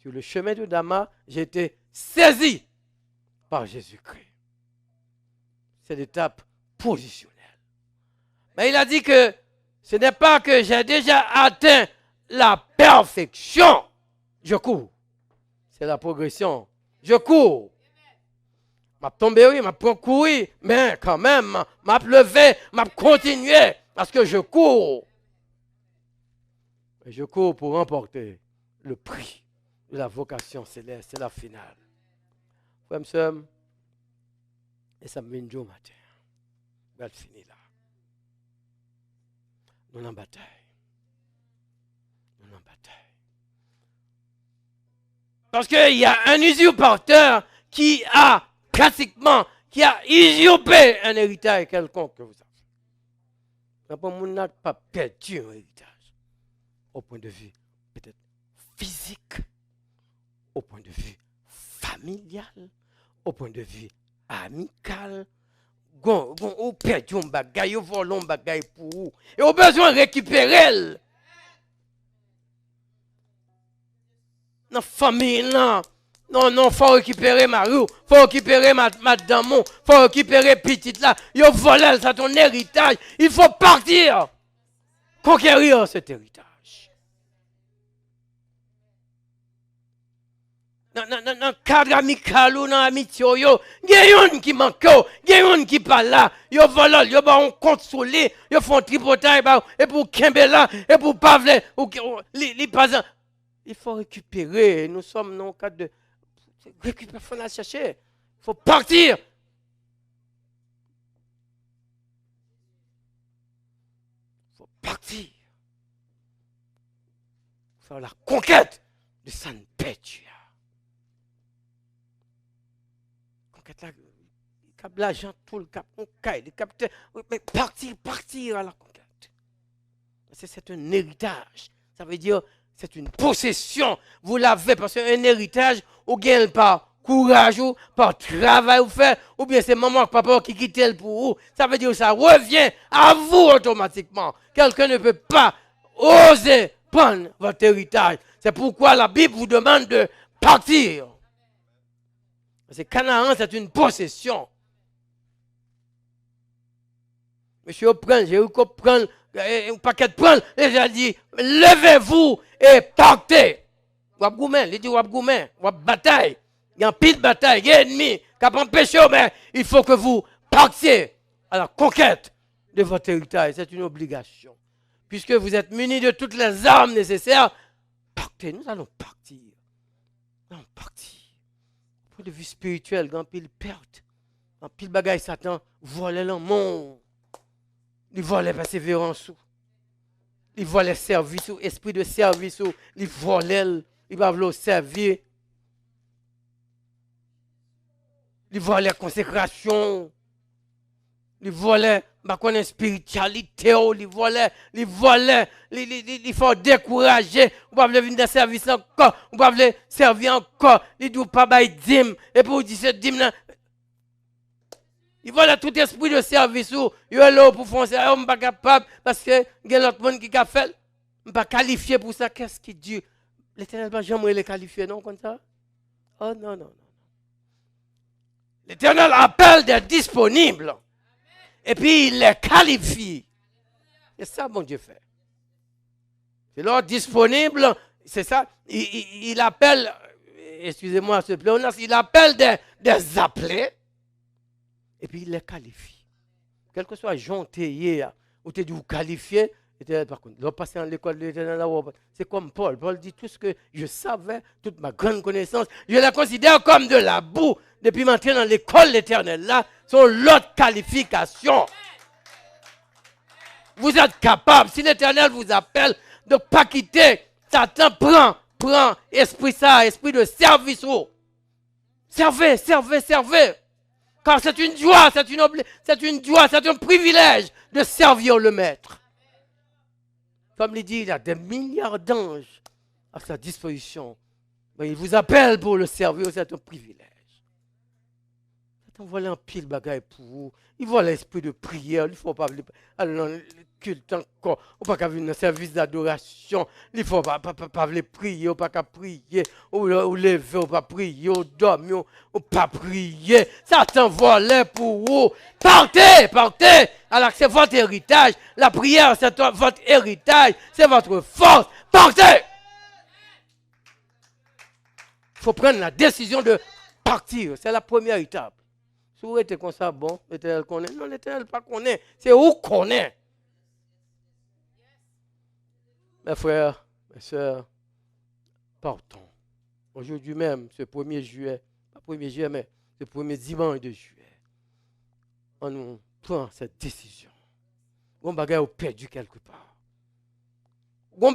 Sur le chemin de Damas, j'ai été saisi par Jésus-Christ. C'est l'étape positionnelle. Mais il a dit que ce n'est pas que j'ai déjà atteint la perfection. Je cours. C'est la progression. Je cours. Je tombé, oui, je couru, mais quand même, je levé, je continué, parce que je cours. Et je cours pour remporter le prix de la vocation céleste, c'est la finale. Frère, et ça me vient du matin. Je vais finir là. Nous en bataille. Nous en bataille. Parce qu'il y a un usurpateur qui a usurpé un héritage quelconque que vous avez. Après, on n'a pas perdu un héritage. Au point de vue peut-être physique, au point de vue familial, au point de vue amical. Ou perdu un bagage, ou volé un bagage pour vous. Et au besoin de récupérer. Dans la famille, non, il faut récupérer Marie, il faut récupérer madame, il faut récupérer petite là. Il faut voler, ça ton héritage. Il faut partir. Conquérir cet héritage. Dans le cadre amical ou dans l'amitié, il y a un qui manque, il y a un qui pas là, il y a volé, il y a un compte sous lui, il font tripotage, et pour Kimbella, et pour Pavle, les pas. Il faut récupérer, nous sommes dans le cadre de récupérer, il faut la chercher, il faut partir. Il faut partir. Faire la conquête de San Pedro. Là, cap l'argent, tout le cap, on caille, mais partir à la conquête. C'est un héritage. Ça veut dire, c'est une possession. Vous l'avez parce qu'un héritage, ou gagne par courage, ou par travail, ou fait, ou bien c'est maman, papa qui quitte elle pour vous. Ça veut dire que ça revient à vous automatiquement. Quelqu'un ne peut pas oser prendre votre héritage. C'est pourquoi la Bible vous demande de partir. Parce que Canaan, c'est une possession. Monsieur prend, j'ai eu qu'on prendre un paquet de prendre, et j'ai dit, levez-vous et partez. Wap goumen, il dit wap goumen, wap bataille. Il y a un pile de bataille, il y a un ennemi qui a empêché, mais il faut que vous partiez à la conquête de votre héritage. C'est une obligation. Puisque vous êtes munis de toutes les armes nécessaires, partez, nous allons partir. Nous allons partir. Point de vue spirituel, grand pile perte, grand pile bagaille Satan, volait le monde. Il volait persévérance, il volait service, esprit de service, il volait, il va vouloir servir. Il volait consécration, il volait ma spiritualité, il volait, il faut décourager, on va venir dans le service encore, on va venir servir encore, il ne doit pas bailler dîme, et pour dire cette dîme, il volait tout esprit de service, il est là pour faire ça, on n'est pas capable, parce que il y a l'autre monde qui a fait, on n'est pas qualifié pour ça, qu'est-ce qui dit? L'Éternel va jamais les qualifier, non, comme ça? Oh non, non, non. L'Éternel appelle des disponibles. Et puis il les qualifie. C'est ça, mon Dieu fait. C'est là disponible, c'est ça. Il appelle, excusez-moi, s'il te plaît, il appelle des appelés. Et puis il les qualifie. Quel que soit jonté, ou tu dis vous qualifiez, par contre, là, passer dans l'école de l'Éternel, c'est comme Paul. Paul dit tout ce que je savais, toute ma grande connaissance, je la considère comme de la boue. Depuis m'entrer dans l'école de l'Éternel, là, sont l'autre qualification. Vous êtes capable, si l'Éternel vous appelle, de ne pas quitter, Satan prend esprit de service. Servez. Car c'est une joie, c'est un privilège de servir le Maître. Comme il dit, il y a des milliards d'anges à sa disposition. Mais il vous appelle pour le servir, c'est un privilège. Satan voit un pile bagaille pour vous. Il voit l'esprit de prière. Il ne faut pas aller dans le culte encore. Il ne faut pas venir dans le service d'adoration. Il ne faut pas prier. Il ne faut pas prier. Ou lever, ou pas prier. Ou dormir, ou pas prier. Satan voit pour vous. Partez. Alors c'est votre héritage. La prière, c'est votre héritage. C'est votre force. Partez. Il faut prendre la décision de partir. C'est la première étape. Si vous êtes comme ça, bon, l'Éternel connaît. Non, l'Éternel pas connaît. C'est où connaît. Mes frères, mes soeurs, partons. Aujourd'hui même, ce 1er juillet, pas 1er juillet, mais ce premier dimanche de juillet, on nous prend cette décision. On bagaille au perdu quelque part. Gon